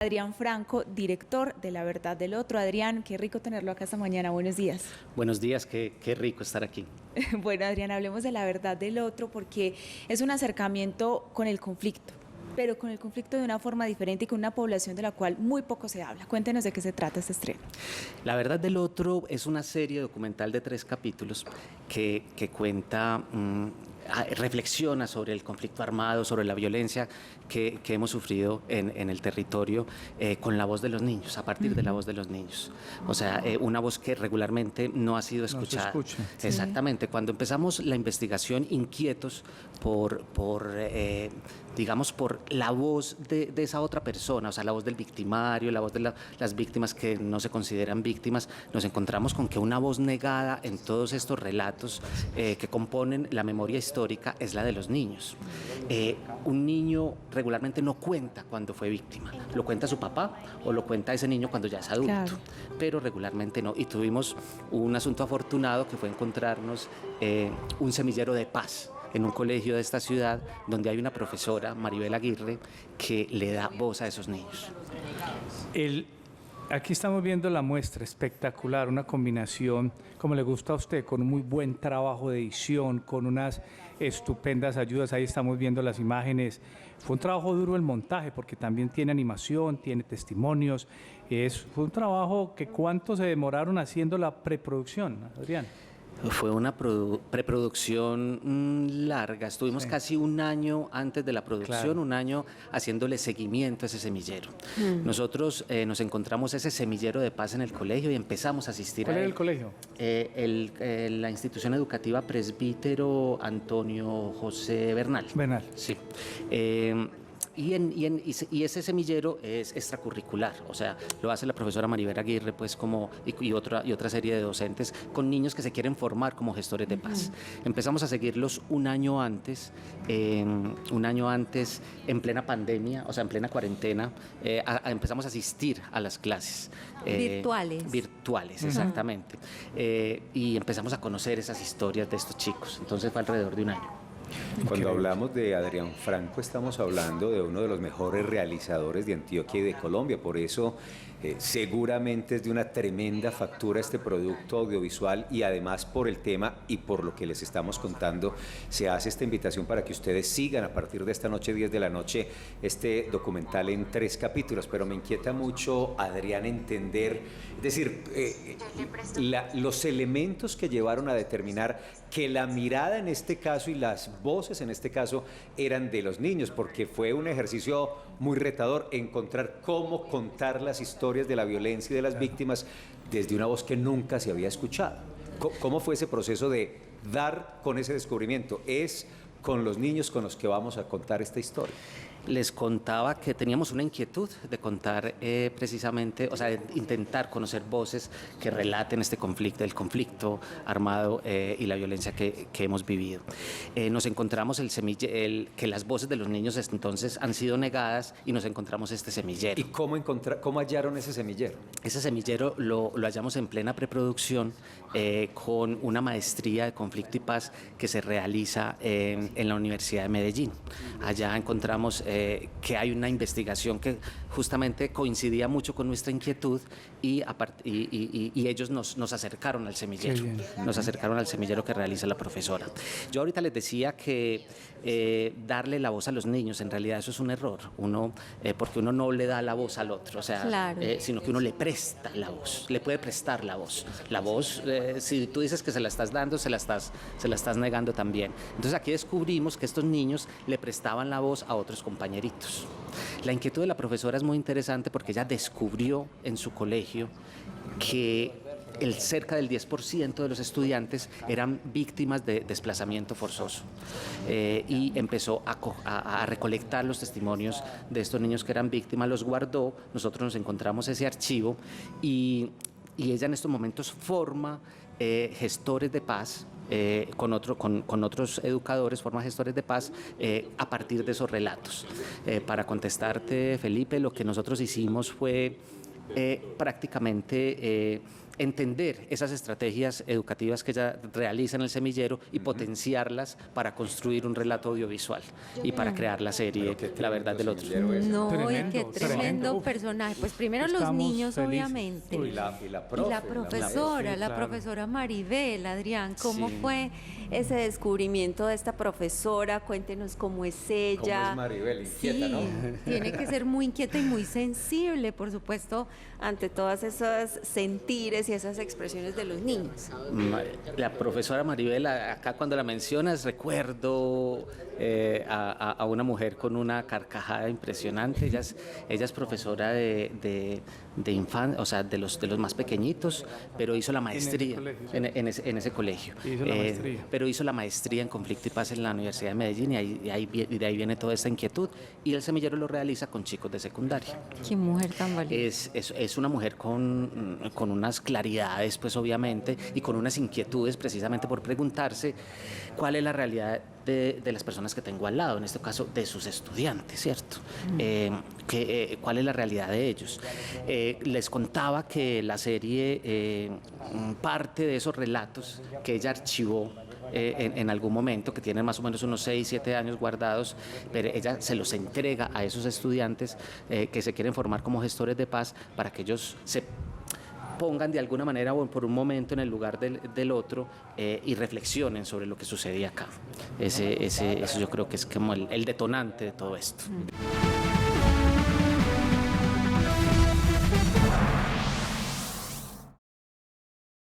Adrián Franco, director de La Verdad del Otro. Adrián, qué rico tenerlo acá esta mañana. Buenos días. Buenos días, qué rico estar aquí. Bueno, Adrián, hablemos de La Verdad del Otro porque es un acercamiento con el conflicto, pero con el conflicto de una forma diferente y con una población de la cual muy poco se habla. Cuéntenos de qué se trata este estreno. La Verdad del Otro es una serie documental de 3 capítulos que cuenta, reflexiona sobre el conflicto armado, sobre la violencia que hemos sufrido en el territorio con la voz de los niños, a partir de la voz de los niños. O sea, una voz que regularmente no ha sido escuchada. No se escucha. Exactamente. Sí. Cuando empezamos la investigación, inquietos digamos, por la voz de esa otra persona, o sea, la voz del victimario, la voz de las víctimas que no se consideran víctimas, nos encontramos con que una voz negada en todos estos relatos que componen la memoria histórica es la de los niños. Un niño regularmente no cuenta cuando fue víctima, lo cuenta su papá o lo cuenta ese niño cuando ya es adulto, claro, pero regularmente no. Y tuvimos un asunto afortunado que fue encontrarnos un semillero de paz en un colegio de esta ciudad donde hay una profesora, Maribel Aguirre, que le da voz a esos niños. Aquí estamos viendo la muestra, espectacular, una combinación, como le gusta a usted, con un muy buen trabajo de edición, con unas estupendas ayudas. Ahí estamos viendo las imágenes. Fue un trabajo duro el montaje, porque también tiene animación, tiene testimonios. Fue un trabajo que ¿cuánto se demoraron haciendo la preproducción, Adrián? Fue una preproducción larga, estuvimos casi un año antes de la producción, claro, un año haciéndole seguimiento a ese semillero. Nosotros nos encontramos ese semillero de paz en el colegio y empezamos a asistir a él. ¿Cuál era el colegio? La institución educativa Presbítero Antonio José Bernal. Bernal. Sí. Y ese semillero es extracurricular, o sea, lo hace la profesora Maribel Aguirre, pues y otra serie de docentes con niños que se quieren formar como gestores de paz. Empezamos a seguirlos un año antes, en plena pandemia, o sea, en plena cuarentena, empezamos a asistir a las clases. Virtuales. Virtuales, exactamente. Y empezamos a conocer esas historias de estos chicos, entonces fue alrededor de un año. Cuando hablamos de Adrián Franco estamos hablando de uno de los mejores realizadores de Antioquia y de Colombia, por eso seguramente es de una tremenda factura este producto audiovisual y además por el tema y por lo que les estamos contando se hace esta invitación para que ustedes sigan a partir de esta noche 10 de la noche este documental en 3 capítulos, pero me inquieta mucho, Adrián, entender, es decir, los elementos que llevaron a determinar que la mirada en este caso y las voces en este caso eran de los niños, porque fue un ejercicio muy retador encontrar cómo contar las historias de la violencia y de las víctimas desde una voz que nunca se había escuchado. ¿Cómo fue ese proceso de dar con ese descubrimiento? Es con los niños con los que vamos a contar esta historia. Les contaba que teníamos una inquietud de contar precisamente, o sea, de intentar conocer voces que relaten este conflicto, el conflicto armado y la violencia que hemos vivido. Nos encontramos que las voces de los niños entonces han sido negadas y nos encontramos este semillero. ¿Y cómo hallaron ese semillero? Ese semillero lo hallamos en plena preproducción con una maestría de conflicto y paz que se realiza en la Universidad de Medellín. Allá encontramos que hay una investigación que justamente coincidía mucho con nuestra inquietud y ellos nos acercaron al semillero, nos acercaron al semillero que realiza la profesora. Yo ahorita les decía que darle la voz a los niños, en realidad eso es un error, porque uno no le da la voz al otro, o sea, claro, sino que uno le presta la voz, le puede prestar la voz. La voz, si tú dices que se la estás dando, se la estás negando también. Entonces aquí descubrimos que estos niños le prestaban la voz a otros compañeritos. La inquietud de la profesora es muy interesante porque ella descubrió en su colegio que cerca del 10% de los estudiantes eran víctimas de desplazamiento forzoso y empezó a recolectar los testimonios de estos niños que eran víctimas, los guardó, nosotros nos encontramos ese archivo y ella en estos momentos forma gestores de paz. Con otros educadores, forma gestores de paz a partir de esos relatos. Para contestarte, Felipe, lo que nosotros hicimos fue prácticamente entender esas estrategias educativas que ella realiza en el semillero y potenciarlas para construir un relato audiovisual y para crear la serie La verdad del otro. No, Tremendo, y qué tremendo tremendo. personaje. Pues primero los Estamos niños, felices. obviamente. Y la profe, la profesora, Sí, la claro. profesora Maribel, Adrián, ¿cómo Sí. fue ese descubrimiento de esta profesora? Cuéntenos cómo es ella. ¿Cómo es Maribel? Inquieta, Sí, ¿no? tiene que ser muy inquieta y muy sensible, por supuesto, ante todas esas sentires y esas expresiones de los niños. La profesora Maribel, acá cuando la mencionas, recuerdo a una mujer con una carcajada impresionante. Ella es profesora de infancia, o sea, de los más pequeñitos, pero hizo la maestría colegio, sí. en ese colegio. Hizo la maestría. Pero hizo la maestría en conflicto y paz en la Universidad de Medellín y de ahí viene toda esta inquietud. Y el semillero lo realiza con chicos de secundaria. Qué mujer tan valiente. Es una mujer con unas claridades, pues obviamente, y con unas inquietudes precisamente por preguntarse cuál es la realidad de las personas que tengo al lado, en este caso de sus estudiantes, ¿cierto? ¿Cuál es la realidad de ellos? Les contaba que la serie, parte de esos relatos que ella archivó en algún momento, que tienen más o menos unos 6, 7 años guardados, pero ella se los entrega a esos estudiantes que se quieren formar como gestores de paz para que ellos se pongan de alguna manera o por un momento en el lugar del otro y reflexionen sobre lo que sucedía acá. Eso yo creo que es como el detonante de todo esto.